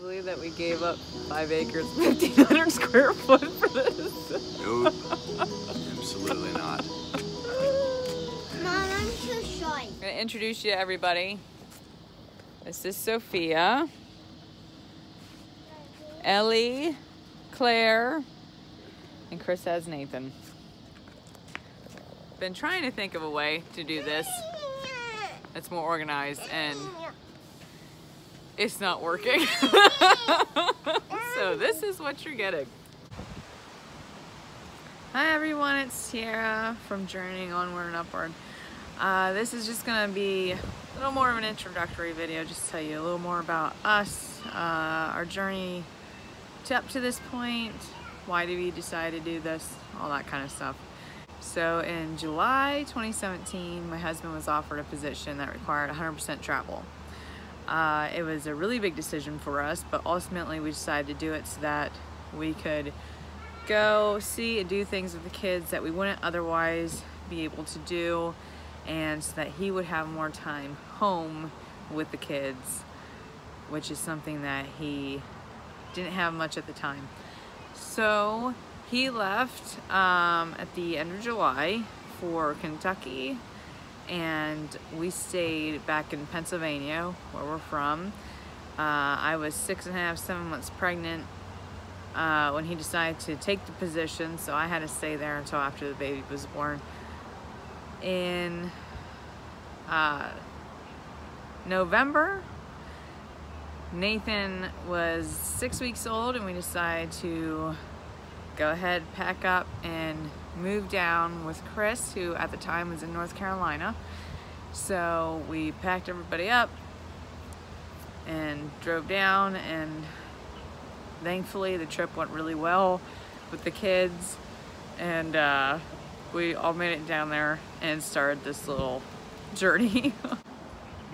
believe that we gave up 5 acres, 1,500 square foot for this? Nope. Absolutely not. Mom, I'm too shy. I'm going to introduce you to everybody. This is Sophia, Ellie, Claire, and Chris has Nathan. Been trying to think of a way to do this that's more organized, and it's not working. So this is what you're getting. Hi everyone, it's Tiara from Journeying Onward and Upward. This is just gonna be a little more of an introductory video, just to tell you a little more about us, our journey up to this point, why did we decide to do this, all that kind of stuff. So in July 2017, my husband was offered a position that required 100% travel. It was a really big decision for us, but ultimately we decided to do it so that we could go see and do things with the kids that we wouldn't otherwise be able to do, and so that he would have more time home with the kids, which is something that he didn't have much at the time. So he left at the end of July for Kentucky, and we stayed back in Pennsylvania, where we're from. I was 6.5, 7 months pregnant when he decided to take the position, so I had to stay there until after the baby was born. In November, Nathan was 6 weeks old, and we decided to go ahead, pack up, and move down with Chris, who at the time was in North Carolina. So we packed everybody up and drove down, and thankfully the trip went really well with the kids, and we all made it down there and started this little journey.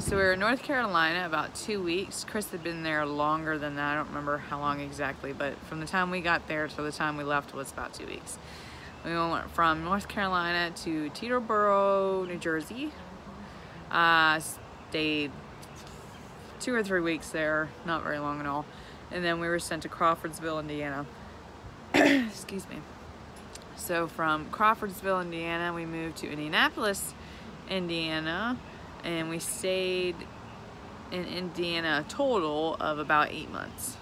So we were in North Carolina about 2 weeks. Chris had been there longer than that. I don't remember how long exactly, but from the time we got there to the time we left was about 2 weeks. We went from North Carolina to Teterboro, New Jersey. Stayed 2 or 3 weeks there, not very long at all. And then we were sent to Crawfordsville, Indiana. Excuse me. So from Crawfordsville, Indiana, we moved to Indianapolis, Indiana, and we stayed in Indiana a total of about 8 months.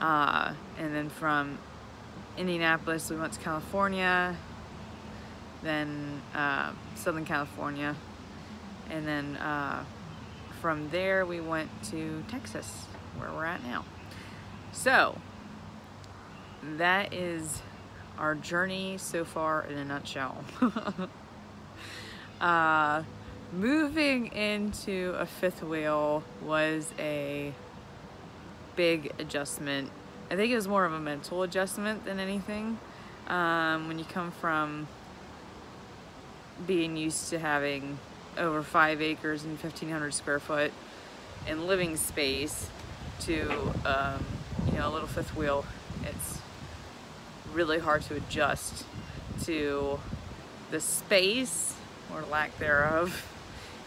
And then from Indianapolis we went to California, then Southern California, and then from there we went to Texas, where we're at now. So that is our journey so far in a nutshell. Moving into a fifth wheel was a big adjustment. I think it was more of a mental adjustment than anything. When you come from being used to having over 5 acres and 1,500 square foot in living space to you know, a little fifth wheel, it's really hard to adjust to the space or lack thereof,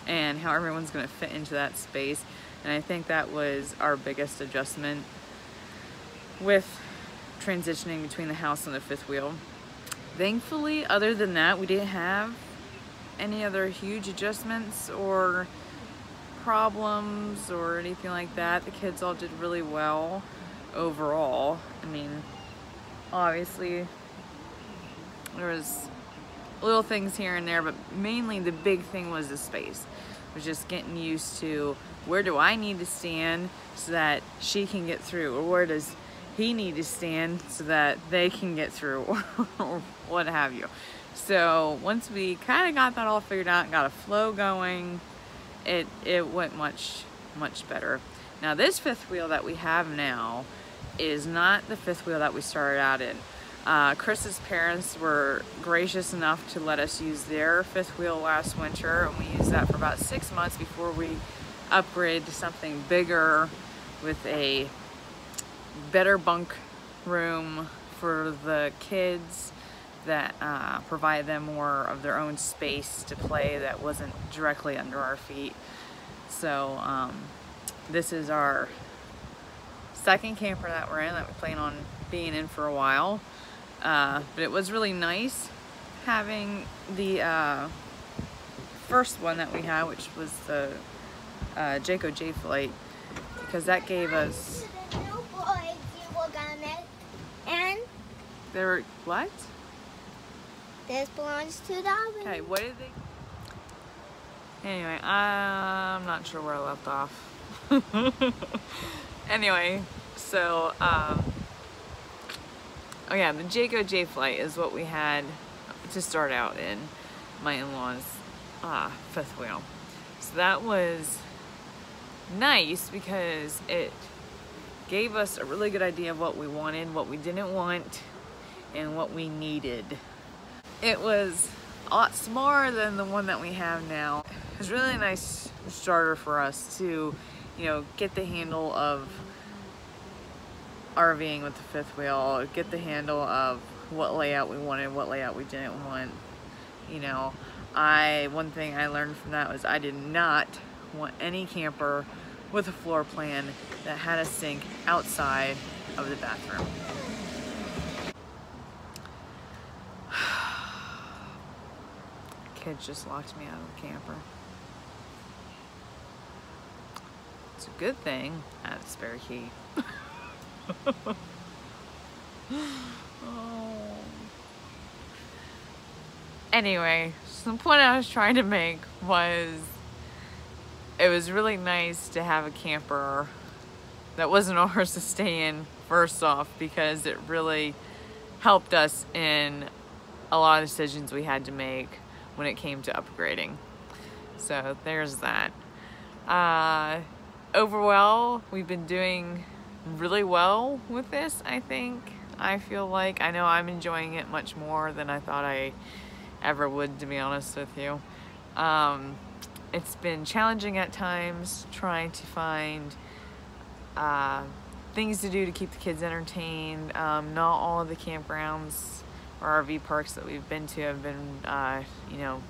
and how everyone's going to fit into that space. And I think that was our biggest adjustment with transitioning between the house and the fifth wheel. Thankfully, other than that, we didn't have any other huge adjustments or problems or anything like that. The kids all did really well overall. I mean, obviously there was little things here and there, but mainly the big thing was the space. It was just getting used to, where do I need to stand so that she can get through, or where does he need to stand so that they can get through, or what have you. So once we kind of got that all figured out and got a flow going, it went much better. Now this fifth wheel that we have now is not the fifth wheel that we started out in. Chris's parents were gracious enough to let us use their fifth wheel last winter, and we used that for about 6 months before we upgraded to something bigger with a better bunk room for the kids that provide them more of their own space to play that wasn't directly under our feet. So this is our second camper that we're in that we plan on being in for a while. But it was really nice having the first one that we had, which was the Jayco J-Flight, because that gave us... The new boys you were gonna make, and There were... What? this belongs to Darwin. Okay, what did they... Anyway, I'm not sure where I left off. Anyway, so, oh yeah, the Jayco J-Flight is what we had to start out in, my in-laws' fifth wheel. So that was nice because it gave us a really good idea of what we wanted, what we didn't want, and what we needed. It was a lot smaller than the one that we have now. It was really a nice starter for us to, you know, get the handle of RVing with the fifth wheel, get the handle of what layout we wanted, what layout we didn't want. You know, one thing I learned from that was I did not want any camper with a floor plan that had a sink outside of the bathroom. Kids just locked me out of the camper. It's a good thing I had a spare key. Oh. Anyway, so the point I was trying to make was it was really nice to have a camper that wasn't ours to stay in, first off, because it really helped us in a lot of decisions we had to make when it came to upgrading. So there's that. Overall, we've been doing really well with this, I think. I feel like, I know I'm enjoying it much more than I thought I ever would, to be honest with you. It's been challenging at times, trying to find things to do to keep the kids entertained. Not all of the campgrounds or RV parks that we've been to have been, you know,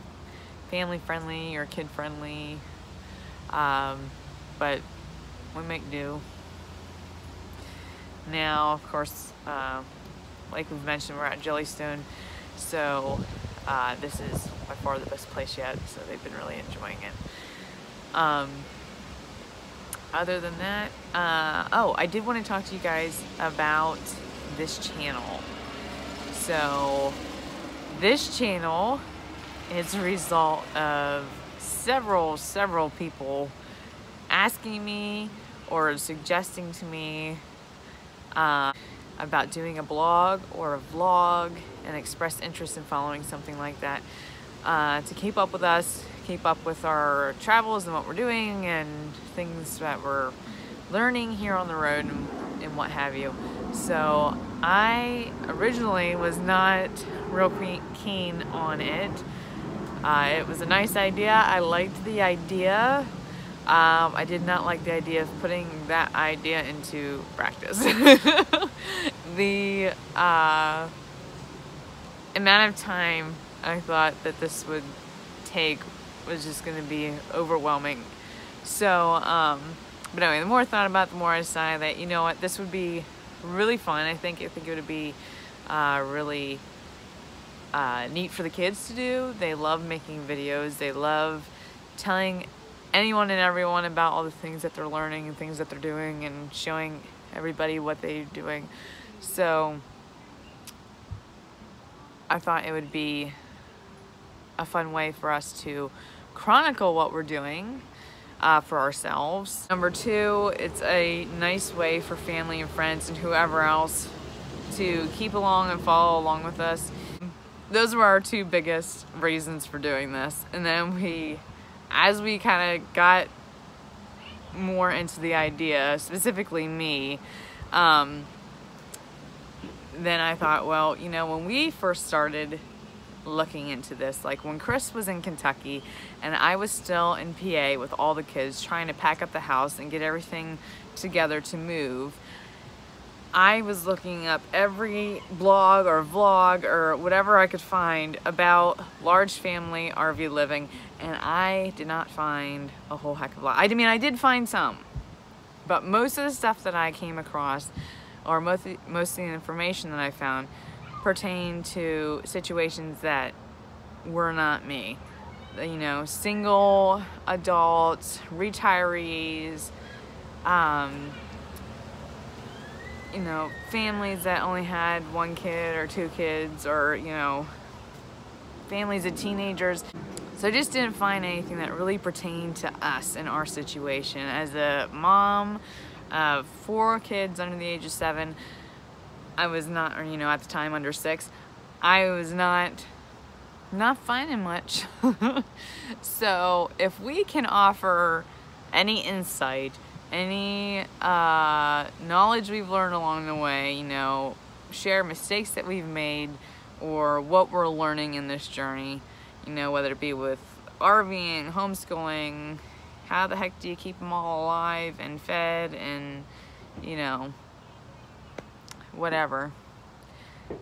family friendly or kid friendly, but we make do. Now, of course, like we've mentioned, we're at Jellystone, so this is by far the best place yet, so they've been really enjoying it. Other than that, oh, I did want to talk to you guys about this channel. So this channel is a result of several people asking me or suggesting to me about doing a blog or a vlog and express interest in following something like that, to keep up with us, keep up with our travels and what we're doing and things that we're learning here on the road and what have you. So I originally was not real keen on it. It was a nice idea. I liked the idea. I did not like the idea of putting that idea into practice. The amount of time I thought that this would take was just going to be overwhelming. So, but anyway, the more I thought about it, the more I decided that, you know what, this would be really fun. I think it would be really neat for the kids to do. They love making videos. They love telling anyone and everyone about all the things that they're learning and things that they're doing and showing everybody what they're doing. So I thought it would be a fun way for us to chronicle what we're doing for ourselves. Number two, it's a nice way for family and friends and whoever else to keep along and follow along with us. Those were our two biggest reasons for doing this. And then as we kind of got more into the idea, specifically me, then I thought, well, you know, when we first started looking into this, like when Chris was in Kentucky and I was still in PA with all the kids trying to pack up the house and get everything together to move, I was looking up every blog or vlog or whatever I could find about large family RV living, and I did not find a whole heck of a lot. I mean, I did find some, but but most of the stuff that I came across, or most of the information that I found, pertained to situations that were not me. You know, single adults, retirees, you know, families that only had 1 kid or 2 kids, or, you know, families of teenagers. So I just didn't find anything that really pertained to us in our situation. As a mom of 4 kids under the age of 7, I was not, or, you know, at the time under 6, I was not finding much. So if we can offer any insight, any knowledge we've learned along the way, you know, share mistakes that we've made or what we're learning in this journey, you know, whether it be with RVing, homeschooling, how the heck do you keep them all alive and fed, and, you know, whatever.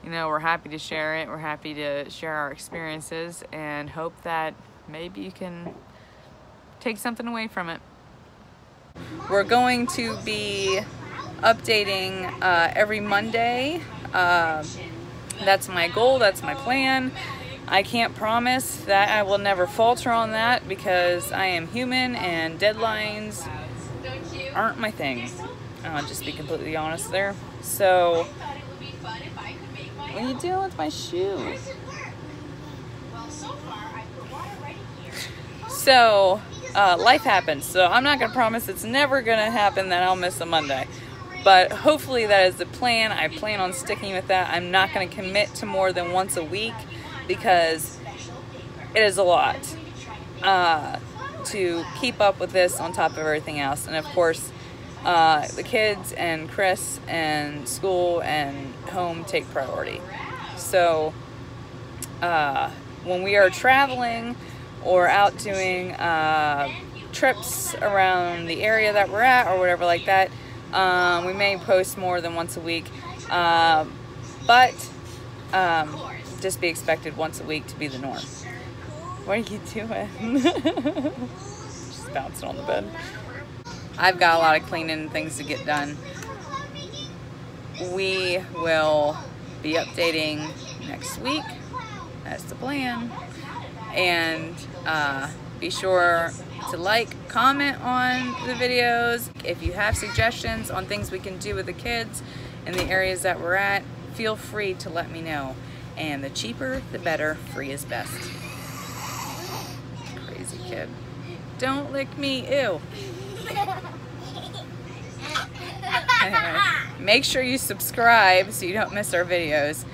You know, we're happy to share it. We're happy to share our experiences and hope that maybe you can take something away from it. We're going to be updating every Monday. That's my goal, that's my plan. I can't promise that I will never falter on that, because I am human and deadlines aren't my thing. I'll just be completely honest there. So, what are you doing with my shoe? So, life happens. So I'm not going to promise it's never going to happen that I'll miss a Monday. But hopefully that is the plan. I plan on sticking with that. I'm not going to commit to more than once a week, because it is a lot to keep up with this on top of everything else. And of course, the kids and Chris and school and home take priority. So when we are traveling or out doing trips around the area that we're at or whatever like that, we may post more than once a week, but just be expected once a week to be the norm. What are you doing? Just bouncing on the bed. I've got a lot of cleaning and things to get done. We will be updating next week. That's the plan. And be sure to like, comment on the videos. If you have suggestions on things we can do with the kids in the areas that we're at, feel free to let me know. And the cheaper, the better. Free is best. Crazy kid. Don't lick me, ew. Anyway, make sure you subscribe so you don't miss our videos.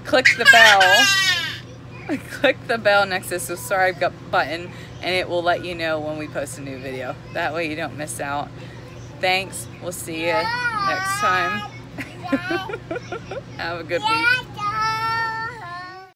Click the bell. Click the bell next to the subscribe button, and it will let you know when we post a new video. That way you don't miss out. Thanks. We'll see you next time. Have a good week.